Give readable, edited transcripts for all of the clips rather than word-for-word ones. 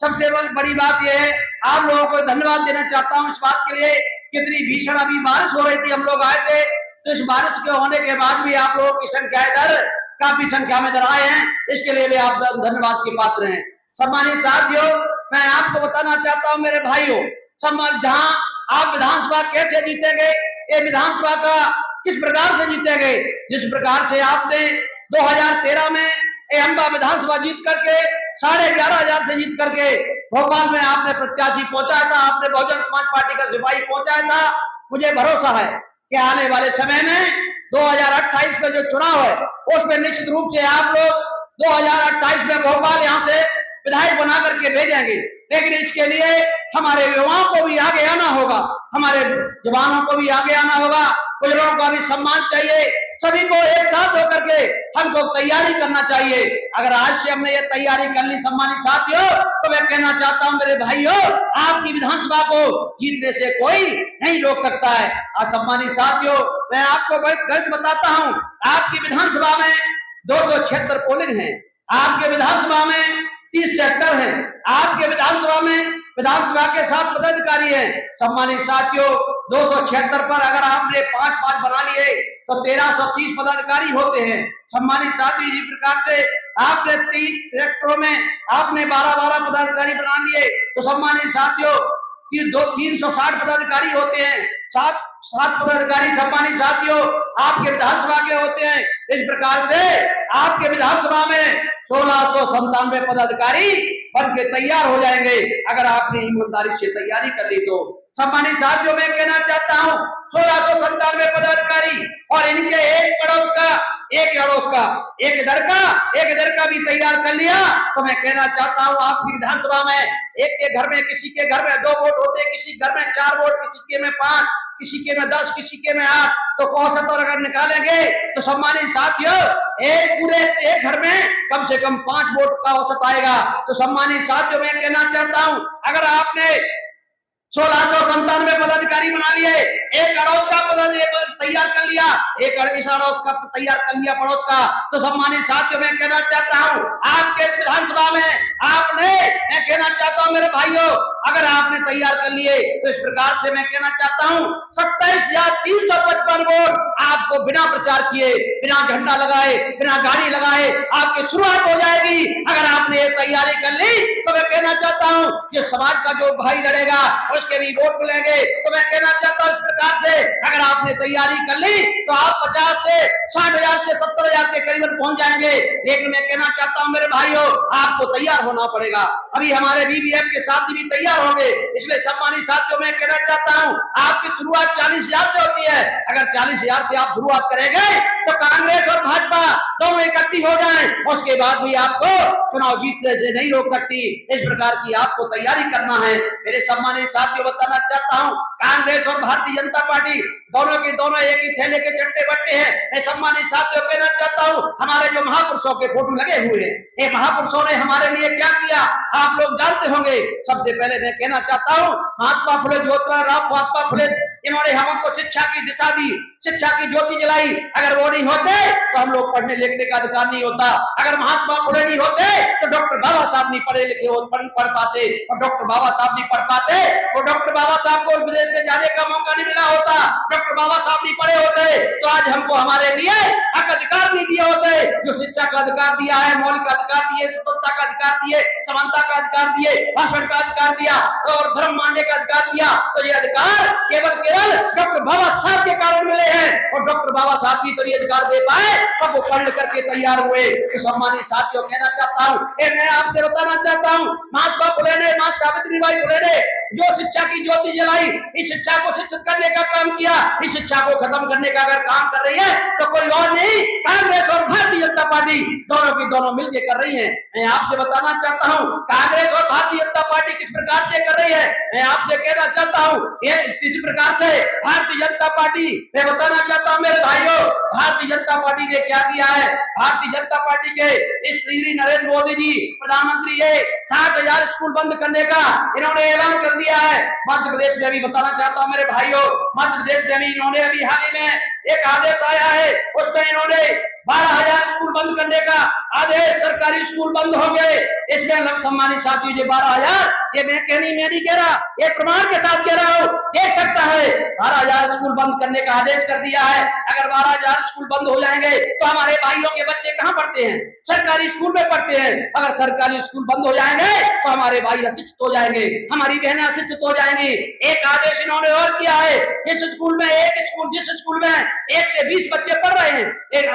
सबसे बड़ी बात यह है, आप लोगों को धन्यवाद देना चाहता हूं इस बात के लिए, कितनी भीषण अभी बारिश हो रही थी, हम लोग आए थे, तो इस बारिश के होने के बाद भी आप लोगों की संख्या इधर काफी संख्या में इधर आए हैं, इसके लिए भी आप धन्यवाद के पात्र हैं। सम्मानित साथियों, मैं आपको बताना चाहता हूं मेरे भाइयों, जहां आप विधानसभा कैसे जीतेंगे, ये विधानसभा का किस प्रकार से जीतेंगे, जिस प्रकार से आपने 2013 में अम्बा विधानसभा जीत करके 11,500 से जीत करके भोपाल में आपने प्रत्याशी पहुंचाया था, आपने बहुजन समाज पार्टी का सिपाही पहुंचाया था। मुझे भरोसा है कि आने वाले समय में 2028 में जो चुनाव है उसमें निश्चित रूप से आप लोग 2028 में भोपाल यहाँ से विधायक बना करके भेजेंगे, लेकिन इसके लिए हमारे युवाओं को भी आगे आना होगा, हमारे जवानों को भी आगे आना होगा, बुजुर्गों का भी सम्मान चाहिए, सभी को एक साथ होकर के हमको तैयारी करना चाहिए। अगर आज से हमने ये तैयारी कर ली सम्मानित साथियों, तो मैं कहना चाहता हूं मेरे भाइयों, आपकी विधानसभा को जीतने से कोई नहीं रोक सकता है। और सम्मानित साथियों, मैं आपको गणित बताता हूं, आपकी विधानसभा में 276 पोलिंग है, आपके विधानसभा में 30 सेक्टर है, आपके विधानसभा में विधानसभा के 7 पदाधिकारी हैं। सम्मानित साथियों, 276 पर अगर आपने 5-5 बना लिए तो 1330 पदाधिकारी होते हैं। सम्मानित साथी, इसी प्रकार से आपने 30 सेक्टरों में आपने 12-12 पदाधिकारी बना लिए तो सम्मानित साथियों 360 पदाधिकारी होते हैं, 7 पदाधिकारी सम्मानित साथियों आपके विधानसभा के होते हैं। इस प्रकार से आपके विधानसभा में 1697 पदाधिकारी बन के तैयार हो जाएंगे, अगर आपने ईमानदारी से तैयारी कर ली तो। सम्मानित साथियों, मैं कहना चाहता हूं 1697 पदाधिकारी और इनके एक पड़ोस का, एक अड़ोस का, एक इधर का भी तैयार कर लिया तो मैं कहना चाहता हूं आपकी विधानसभा में एक के घर में, किसी के घर में 2 वोट होते, किसी घर में 4 वोट, किसी के में 5, किसी के में 10, किसी के में 8, तो औसत और अगर निकालेंगे तो सम्मानित साथियों एक घर में कम से कम 5 वोट का औसत आएगा। तो सम्मानित साथियों, मैं कहना चाहता हूं अगर आपने 1697 पदाधिकारी बना लिए, एक अड़ोस का तैयार कर लिया, एक इस अड़ोस का तैयार कर लिया पड़ोस का, तो सम्मानित साथियों मैं कहना चाहता हूं आपके इस विधानसभा में आपने, मैं कहना चाहता हूं मेरे भाइयों, अगर आपने तैयार कर लिए तो इस प्रकार से मैं कहना चाहता हूं 27,355 वोट आपको बिना प्रचार किए, बिना झंडा लगाए, बिना गाड़ी लगाए आपकी शुरुआत हो जाएगी। अगर आपने ये तैयारी कर ली तो मैं कहना चाहता हूं कि समाज का जो भाई लड़ेगा उसके भी वोट मिलेंगे। तो मैं कहना चाहता हूं इस प्रकार से अगर आपने तैयारी कर ली तो आप 50 से 60,000 से 70,000 के करीबन पहुंच जाएंगे। लेकिन मैं कहना चाहता हूं मेरे भाइयों, आपको तैयार होना पड़ेगा। अभी हमारे बीबीएफ के साथी भी तैयार होंगे, इसलिए सम्मानित साथियों मैं कहना चाहता हूं आपकी शुरुआत 40,000 से होती है। अगर 40,000 से आप शुरुआत करेंगे तो कांग्रेस और भाजपा दोनों इकट्ठी हो जाएं, उसके बाद भी आपको चुनाव जीतने से नहीं रोक सकती। इस प्रकार की आपको तैयारी करना है। मेरे सम्मानित साथियों, बताना चाहता हूं कांग्रेस और भारतीय जनता पार्टी दोनों के दोनों एक ही थैले के चट्टे बट्टे हैं। मैं सम्मानित साथियों कहना चाहता हूं हमारे जो महापुरुषों के फोटो लगे हुए हैं, ये महापुरुषों ने हमारे लिए क्या किया आप लोग जानते होंगे। सबसे पहले मैं कहना चाहता हूं महात्मा फुले ज्योतिराव महात्मा फुले, इन्होंने हमको शिक्षा की दिशा दी, शिक्षा की ज्योति जलाई। अगर वो नहीं होते तो हम लोग पढ़ने लिखने का अधिकार नहीं होता। अगर महात्मा फुले नहीं होते तो डॉक्टर बाबा साहब नहीं पढ़े लिखे पढ़ पाते, और डॉक्टर बाबा साहब नहीं पढ़ पाते वो डॉक्टर बाबा साहब को विदेश में जाने का मौका नहीं मिला होता। डॉक्टर बाबा साहब नहीं पढ़े होते तो आज हमको हमारे लिए हक अधिकार नहीं दिए होते। जो शिक्षा का अधिकार दिया है, मौलिक अधिकार दिए, स्वतंत्रता का अधिकार दिए, समानता का अधिकार दिए, भाषण का अधिकार दिया और धर्म मानने का अधिकार दिया, तो ये अधिकार केवल डॉक्टर बाबा साहब के कारण मिले हैं। और डॉक्टर बाबा साहब भी तो ये अधिकार दे पाए तब वो पढ़ करके तैयार हुए। तो सम्मानित साथियों कहना चाहता हूं, मैं आपसे बताना चाहता हूं महात्मा फुले ने, मां सावित्रीबाई फुले ने जो शिक्षा की ज्योति जलाई, इस शिक्षा को शिक्षित करने का काम किया, इस शिक्षा को खत्म करने का अगर काम कर रही है तो कोई और नहीं, कांग्रेस और भारतीय जनता पार्टी दोनों की दोनों मिलकर कर रही है। मैं आपसे बताना चाहता हूं कांग्रेस और भारतीय जनता पार्टी किस प्रकार से कर रही है, मैं आपसे कहना चाहता हूं ये किस प्रकार से भारतीय जनता पार्टी, मैं बताना चाहता हूं मेरे भाइयों, भारतीय जनता पार्टी ने क्या किया है। भारतीय जनता पार्टी के इस श्री नरेंद्र मोदी जी प्रधानमंत्री ये 60,000 स्कूल बंद करने का इन्होंने ऐलान कर दिया है। मध्य प्रदेश में भी बताना चाहता हूं मेरे भाइयों, मध्य प्रदेश में भी इन्होंने अभी हाल ही में एक आदेश आया है, उसमें इन्होंने 12,000 स्कूल बंद करने का आदेश, सरकारी स्कूल बंद हो गए। इसमें सम्मानित साथियों, ये 12,000, ये मैं नहीं कह रहा, ये प्रमाण के साथ कह रहा हूं, देख सकता है 12,000 स्कूल बंद करने का आदेश कर दिया है। अगर 12,000 स्कूल बंद हो जाएंगे तो हमारे भाइयों के बच्चे कहां पढ़ते हैं? सरकारी स्कूल में पढ़ते हैं। अगर सरकारी स्कूल बंद हो जाएंगे तो हमारे भाई अशिक्षित हो जाएंगे, हमारी बहनें अशिक्षित हो जाएंगी। एक आदेश इन्होंने और किया है, जिस स्कूल में 1 से 20 बच्चे पढ़ रहे हैं,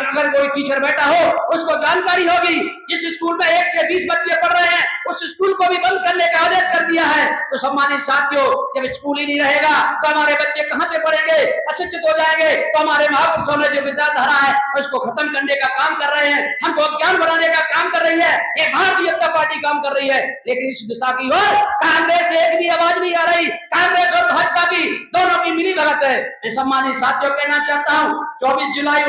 अगर कोई टीचर बैठा हो उसको जानकारी होगी, जिस स्कूल में 1 से 20 बच्चे पढ़ रहे हैं उस स्कूल को भी बंद करने का आदेश कर दिया है। तो सम्मानित साथियों, जब स्कूल ही नहीं रहेगा तो हमारे बच्चे कहां से पढ़ेंगे? अशिक्षित हो जाएंगे। तो हमारे महापुरुषों ने जो विचारधारा है उसको खत्म करने का काम कर रहे हैं, हमको अज्ञान बनाने का काम कर रही है, ये भारतीय जनता पार्टी काम कर रही है। लेकिन इस दिशा की ओर कांग्रेस से एक भी आवाज नहीं आ रही। कांग्रेस और भाजपा की दोनों की मिली भगत है। मैं सम्मानित साथियों कहना चाहता हूं, 24 जुलाई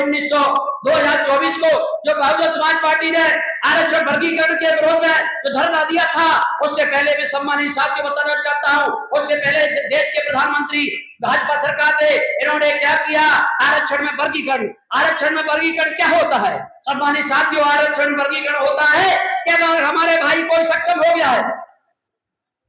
2024 को जो बहुजन समाज पार्टी ने आरक्षण वर्गीकरण के विरोध में जो धरना दिया था, उससे पहले मैं सम्मानित साथियों बताना चाहता हूं, उससे पहले देश के प्रधानमंत्री भाजपा सरकार ने इन्होंने क्या किया? आरक्षण में वर्गीकरण। आरक्षण में वर्गीकरण क्या होता है सम्मानित साथियों? आरक्षण वर्गीकरण होता है कि अगर हमारे भाई कोई सक्षम हो गया है,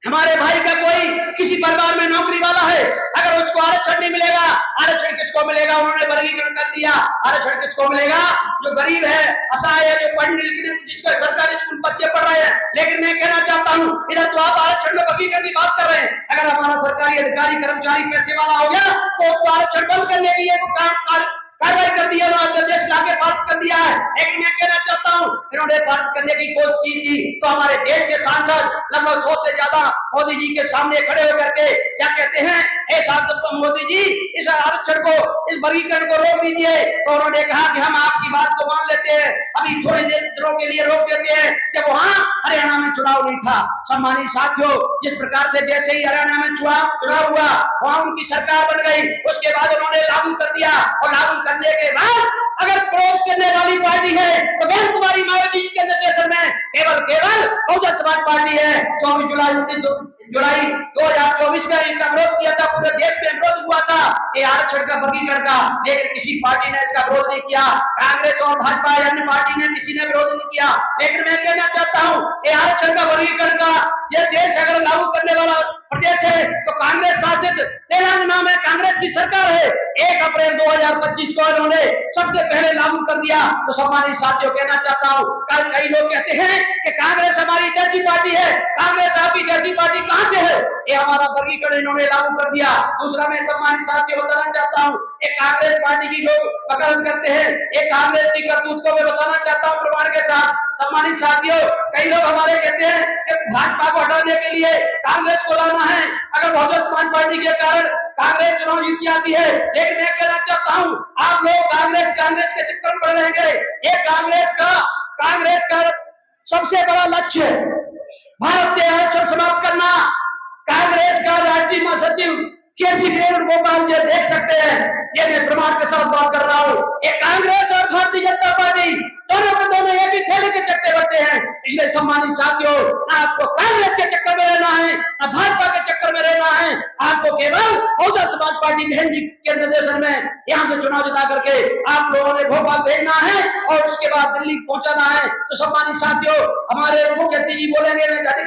हमारे भाई का कोई किसी परिवार में नौकरी वाला है, अगर उसको आरक्षण नहीं मिलेगा, आरक्षण किसको मिलेगा? उन्होंने वर्गीकरण कर दिया। आरक्षण किसको मिलेगा? जो गरीब है, असहाय है, जो पढ़ने लिखने, जिसका सरकारी स्कूल बच्चे पढ़ रहे हैं। लेकिन मैं कहना चाहता हूं, इधर तो आप आरक्षण में वर्गीकरण की बात कर रहे हैं। अगर हमारा सरकारी अधिकारी कर्मचारी पैसे वाला हो गया तो उसको आरक्षण बंद करने के लिए कार्रवाई कर दी है, निर्देश लाके पारित कर दिया है। लेकिन मैं कहना चाहता हूं, इन्होंने पारित करने की कोशिश की थी तो हमारे देश के सांसद लगभग 100 से ज्यादा मोदी जी के सामने खड़े होकर के क्या कहते हैं? ए सांसद मोदी जी, इस आरक्षण को, इस वर्गीकरण को रोक दीजिए। तो उन्होंने कहा कि हम आपकी बात को मान लेते हैं, अभी थोड़ी देर के लिए रोक देते हैं, जब वहां हरियाणा में चुनाव नहीं था। सम्मानित साथियों, जिस प्रकार से जैसे ही हरियाणा में चुनाव हुआ, वहां उनकी सरकार बन गई, उसके बाद उन्होंने लागू कर दिया, और लागू करने के बाद अगर विरोध करने वाली पार्टी है तो बहन कुमारी मायावती के निर्देशन में केवल बहुजन समाज पार्टी है। 24 जुलाई 2024 में इनका विरोध किया था, पूरे देश में विरोध हुआ था ये आरक्षण का वर्गीकरण का, लेकिन किसी पार्टी ने इसका विरोध नहीं किया। कांग्रेस और भाजपा या अन्य पार्टी ने किसी ने विरोध नहीं किया। लेकिन मैं कहना चाहता हूं, ये आरक्षण का वर्गीकरण का ये देश अगर लागू करने वाला प्रदेश है तो कांग्रेस शासित तेलंगाना में कांग्रेस की सरकार है। 1 अप्रैल 2025 को इन्होंने सबसे पहले लागू कर दिया। तो सम्मानित साथियों कहना चाहता हूं, कल कई लोग कहते हैं कि कांग्रेस हमारी देसी पार्टी है, कांग्रेस आपकी देसी पार्टी कहां से है? ये हमारा वर्गीकरण इन्होंने लागू कर दिया। दूसरा मैं सम्मानित साथियों बताना चाहता हूं, एक कांग्रेस पार्टी की लोग वकालत करते हैं, एक कांग्रेस की करतूत को मैं बताना चाहता हूं प्रमाण के साथ। सम्मानित साथियों, कई लोग हमारे कहते हैं कि भाजपा को हटाने के लिए कांग्रेस को लाना है, अगर बहुजन समाज पार्टी के कारण कांग्रेस चुनाव जीत जाती है। लेकिन मैं कहना चाहता हूं, आप लोग कांग्रेस के चक्कर में पड़ रहेंगे। ये कांग्रेस का सबसे बड़ा लक्ष्य भारत से आरक्षण समाप्त करना। कांग्रेस का राष्ट्रीय महासचिव केसी वेणुगोपाल जी देख सकते हैं, ये मैं प्रमाण के साथ बात कर रहा हूं। ये कांग्रेस और भारतीय जनता पार्टी दोनों के दोनों एक ही थैले के चक्के बैठे हैं। इसलिए सम्मानित साथियों, आपको कांग्रेस के चक्कर में रहना है, ना भाजपा के चक्कर में रहना है। आपको केवल बहुजन समाज पार्टी बहन जी के निर्देशन में यहाँ से चुनाव जिता करके आप लोगों ने भोपाल भेजना है और उसके बाद दिल्ली पहुंचाना है। तो सम्मानित साथियों, हमारे मुख्यमंत्री जी बोलेंगे, मैं